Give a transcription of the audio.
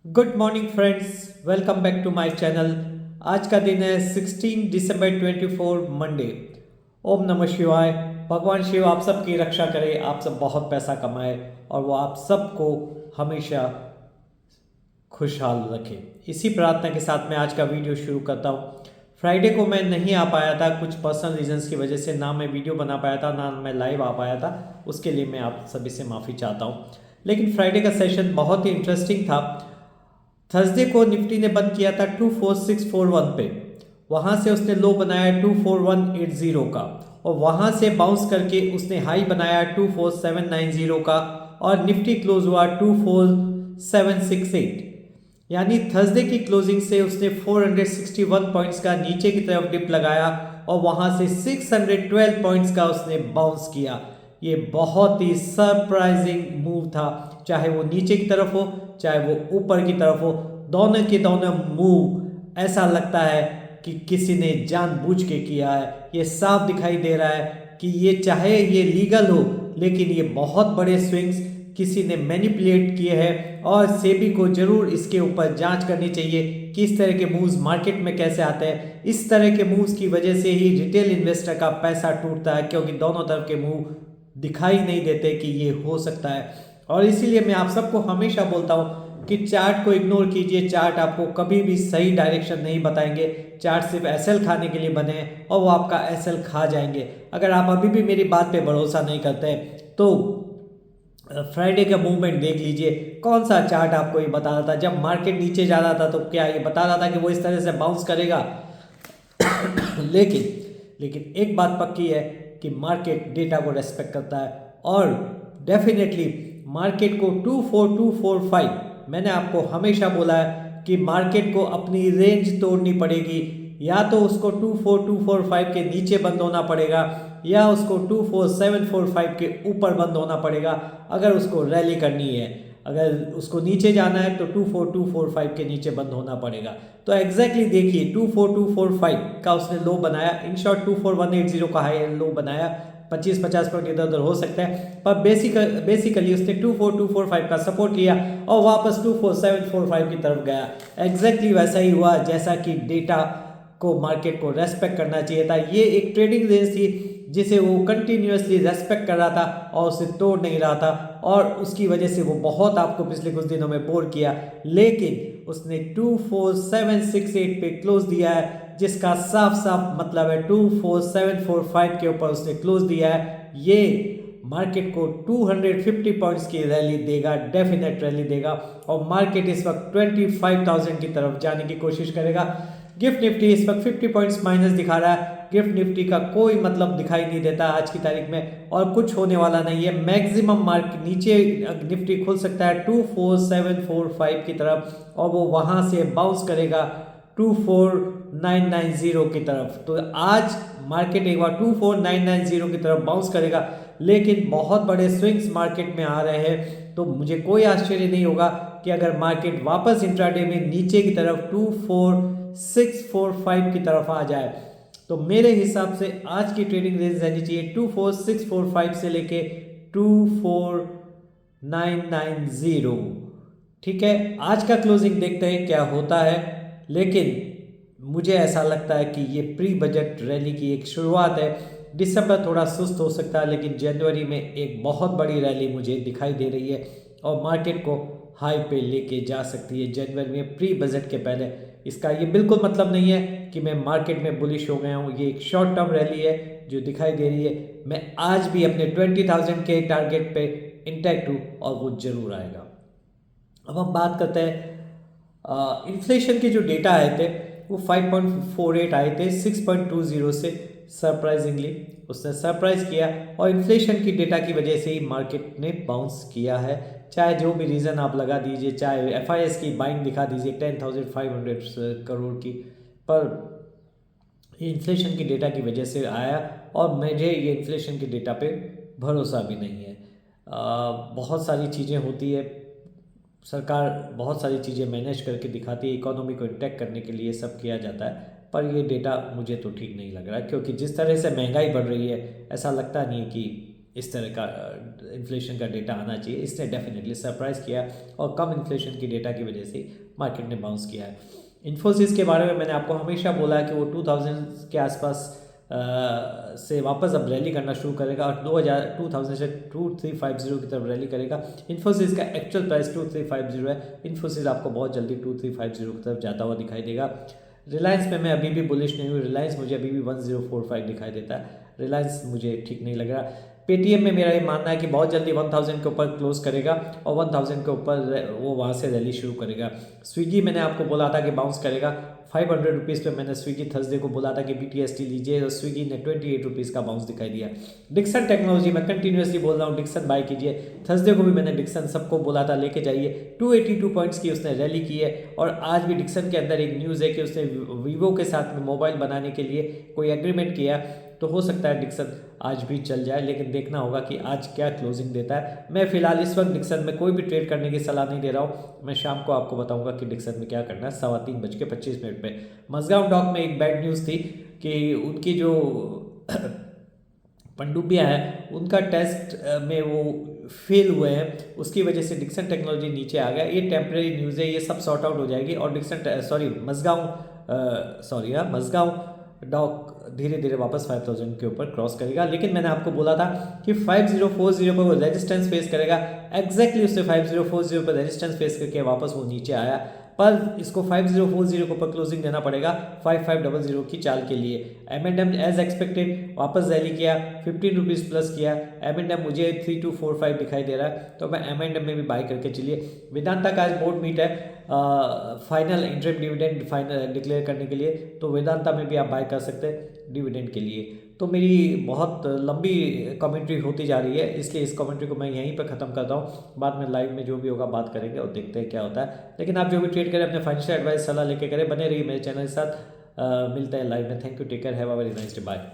Good morning friends, welcome back to my channel. आज का दिन है 16 दिसंबर 24 मंडे। ओम नमः शिवाय। भगवान शिव आप सबकी रक्षा करे, आप सब बहुत पैसा कमाए और वो आप सबको हमेशा खुशहाल रखे। इसी प्रार्थना के साथ मैं आज का वीडियो शुरू करता हूँ। फ्राइडे को मैं नहीं आ पाया था, कुछ पर्सनल रीजंस की वजह से ना मैं वीडियो बना पाया था ना मैं लाइव आ पाया था। उसके लिए मैं आप सभी से माफ़ी चाहता हूँ। लेकिन फ्राइडे का सेशन बहुत ही इंटरेस्टिंग था। थर्सडे को निफ्टी ने बंद किया था 24641 पे। वहां से उसने लो बनाया 24180 का और वहां से बाउंस करके उसने हाई बनाया 24790 का और निफ्टी क्लोज हुआ 24768। यानी थर्सडे की क्लोजिंग से उसने 461 पॉइंट्स का नीचे की तरफ डिप लगाया और वहां से 612 पॉइंट्स का उसने बाउंस किया। ये बहुत ही सरप्राइजिंग मूव था, चाहे वो नीचे की तरफ हो चाहे वो ऊपर की तरफ हो। दोनों के दोनों मूव ऐसा लगता है कि किसी ने जानबूझ के किया है। ये साफ दिखाई दे रहा है कि ये चाहे ये लीगल हो लेकिन ये बहुत बड़े स्विंग्स किसी ने मैनिपुलेट किए हैं और सेबी को जरूर इसके ऊपर जांच करनी चाहिए कि इस तरह के मूव्स मार्केट में कैसे आते हैं। इस तरह के मूव्स की वजह से ही रिटेल इन्वेस्टर का पैसा टूटता है, क्योंकि दोनों तरफ के मूव दिखाई नहीं देते कि ये हो सकता है। और इसीलिए मैं आप सबको हमेशा बोलता हूँ कि चार्ट को इग्नोर कीजिए। चार्ट आपको कभी भी सही डायरेक्शन नहीं बताएंगे। चार्ट सिर्फ एसएल खाने के लिए बने हैं और वो आपका एसएल खा जाएंगे। अगर आप अभी भी मेरी बात पे भरोसा नहीं करते हैं तो फ्राइडे का मूवमेंट देख लीजिए। कौन सा चार्ट आपको ये बता रहा था? जब मार्केट नीचे जा रहा था तो क्या ये बता रहा था कि वो इस तरह से बाउंस करेगा? लेकिन लेकिन एक बात पक्की है कि मार्केट डेटा को रेस्पेक्ट करता है और डेफिनेटली मार्केट को 24245, मैंने आपको हमेशा बोला है कि मार्केट को अपनी रेंज तोड़नी पड़ेगी। या तो उसको 24245 के नीचे बंद होना पड़ेगा या उसको 24745 के ऊपर बंद होना पड़ेगा अगर उसको रैली करनी है। अगर उसको नीचे जाना है तो 24245 के नीचे बंद होना पड़ेगा। तो एग्जैक्टली देखिए 24245 का उसने लो बनाया, इन शॉर्ट 24180 का हाई लो बनाया। 25-50 पॉइंट इधर उधर हो सकता है, पर बेसिकली उसने 24245 का सपोर्ट लिया और वापस 24745 की तरफ गया। एग्जैक्टली वैसा ही हुआ जैसा कि डेटा को मार्केट को रेस्पेक्ट करना चाहिए था। ये एक ट्रेडिंग रेंज थी जिसे वो कंटिन्यूअसली रेस्पेक्ट कर रहा था और उसे तोड़ नहीं रहा था और उसकी वजह से वो बहुत आपको पिछले कुछ दिनों में बोर किया। लेकिन उसने 24768 पे क्लोज दिया है, जिसका साफ साफ मतलब है 24745 के ऊपर उसने क्लोज दिया है। ये मार्केट को 250 पॉइंट्स की रैली देगा, डेफिनेट रैली देगा और मार्केट इस वक्त 25,000 की तरफ जाने की कोशिश करेगा। गिफ्ट निफ्टी इस वक्त 50 पॉइंट्स माइनस दिखा रहा है। गिफ्ट निफ्टी का कोई मतलब दिखाई नहीं देता आज की तारीख में और कुछ होने वाला नहीं है। मैक्सिमम मार्क नीचे निफ्टी खुल सकता है 24745 की तरफ और वो वहां से बाउंस करेगा 24990 की तरफ। तो आज मार्केट एक बार 24990 की तरफ बाउंस करेगा, लेकिन बहुत बड़े स्विंग्स मार्केट में आ रहे हैं। तो मुझे कोई आश्चर्य नहीं होगा कि अगर मार्केट वापस इंट्राडे में नीचे की तरफ 24645 की तरफ आ जाए तो मेरे हिसाब से आज की ट्रेडिंग रेंज रहनी चाहिए 24645 से लेके 24990। ठीक है, आज का क्लोजिंग देखते हैं क्या होता है। लेकिन मुझे ऐसा लगता है कि ये प्री बजट रैली की एक शुरुआत है। दिसंबर थोड़ा सुस्त हो सकता है लेकिन जनवरी में एक बहुत बड़ी रैली मुझे दिखाई दे रही है और मार्केट को हाई पे लेके जा सकती है जनवरी में प्री बजट के पहले। इसका ये बिल्कुल मतलब नहीं है कि मैं मार्केट में बुलिश हो गया हूँ। ये एक शॉर्ट टर्म रैली है जो दिखाई दे रही है। मैं आज भी अपने 20,000 के टारगेट पे इंटैक्ट हूँ और वो जरूर आएगा। अब हम बात करते हैं इन्फ्लेशन के जो डेटा आए थे वो 5.48 आए थे 6.20 से। सरप्राइजिंगली उसने सरप्राइज किया और इन्फ्लेशन की डेटा की वजह से ही मार्केट ने बाउंस किया है। चाहे जो भी रीज़न आप लगा दीजिए, चाहे एफआईएस की बाइंग दिखा दीजिए 10,500 करोड़ की, पर ये इन्फ्लेशन की डेटा की वजह से आया और मुझे ये इन्फ्लेशन के डेटा पे भरोसा भी नहीं है। बहुत सारी चीज़ें होती है, सरकार बहुत सारी चीज़ें मैनेज करके दिखाती है, इकोनॉमी को इंटैक्ट करने के लिए सब किया जाता है, पर ये डेटा मुझे तो ठीक नहीं लग रहा है। क्योंकि जिस तरह से महंगाई बढ़ रही है ऐसा लगता नहीं है कि इस तरह का इन्फ्लेशन का डेटा आना चाहिए, इसने डेफिनेटली सरप्राइज़ किया और कम इन्फ्लेशन की डेटा की वजह से मार्केट ने बाउंस किया है। इन्फोसिस के बारे में मैंने आपको हमेशा बोला है कि वो 2000 के आसपास से वापस अब रैली करना शुरू करेगा और 2000 से 2350 की तरफ रैली करेगा। इन्फोसिस का एक्चुअल प्राइस 2350 है। इन्फोसिस आपको बहुत जल्दी 2350 की तरफ जाता हुआ दिखाई देगा। रिलायंस पे मैं अभी भी बुलिश नहीं हूँ, रिलायंस मुझे अभी भी 1045 दिखाई देता है, रिलायंस मुझे ठीक नहीं लग रहा। पेटीएम में मेरा ये मानना है कि बहुत जल्दी 1000 के ऊपर क्लोज करेगा और 1000 के ऊपर वो वहाँ से रैली शुरू करेगा। स्विगी मैंने आपको बोला था कि बाउंस करेगा 500 रुपीज़ पे, मैंने स्विगी थर्सडे को बोला था कि BTST लीजिए और स्विगी ने 28 रुपीज़ का बाउंस दिखाई दिया। डिक्सन टेक्नोलॉजी मैं कंटिन्यूसली बोल रहा हूँ, डिक्सन बाय कीजिए। थर्सडे को भी मैंने डिक्सन सबको बोला था लेके जाइए, 282 पॉइंट्स की उसने रैली की है और आज भी डिक्सन के अंदर एक न्यूज़ है कि उसने वीवो के साथ में मोबाइल बनाने के लिए कोई एग्रीमेंट किया, तो हो सकता है डिक्सन आज भी चल जाए, लेकिन देखना होगा कि आज क्या क्लोजिंग देता है। मैं फिलहाल इस वक्त डिक्सन में कोई भी ट्रेड करने की सलाह नहीं दे रहा हूँ, मैं शाम को आपको बताऊंगा कि डिक्सन में क्या करना है 3:25 पे। मजगांव डॉक में एक बैड न्यूज़ थी कि उनकी जो पनडुब्बियाँ हैं उनका टेस्ट में वो फेल हुए हैं, उसकी वजह से डिक्सन टेक्नोलॉजी नीचे आ गया। ये टेम्परेरी न्यूज़ है, ये सब सॉर्ट आउट हो जाएगी और मजगांव डॉक धीरे धीरे वापस 5000 के ऊपर क्रॉस करेगा। लेकिन मैंने आपको बोला था कि 5040 पर वो रेजिस्टेंस फेस करेगा, एग्जैक्टली उसने 5040 पर रेजिस्टेंस फेस करके वापस वो नीचे आया, पर इसको 5040 के ऊपर क्लोजिंग देना पड़ेगा 5500 की चाल के लिए। M&M एज एक्सपेक्टेड वापस रैली किया, 15 रुपीज़ प्लस किया। M&M मुझे 3245 दिखाई दे रहा है, तो मैं M&M में भी बाय करके चलिए। वेदांता का आज बोर्ड मीट है final interim dividend final declare करने के लिए, तो वेदांता में भी आप बाय कर सकते हैं डिविडेंड के लिए। तो मेरी बहुत लंबी कमेंट्री होती जा रही है, इसलिए इस कमेंट्री को मैं यहीं पर ख़त्म करता हूँ। बाद में लाइव में जो भी होगा बात करेंगे और देखते हैं क्या होता है। लेकिन आप जो भी ट्रेड करें अपने फाइनेंशियल एडवाइस सलाह लेके करें, बने रहिए मेरे चैनल के साथ। मिलते हैं लाइव में। Thank you, take care, have a very nice day, bye.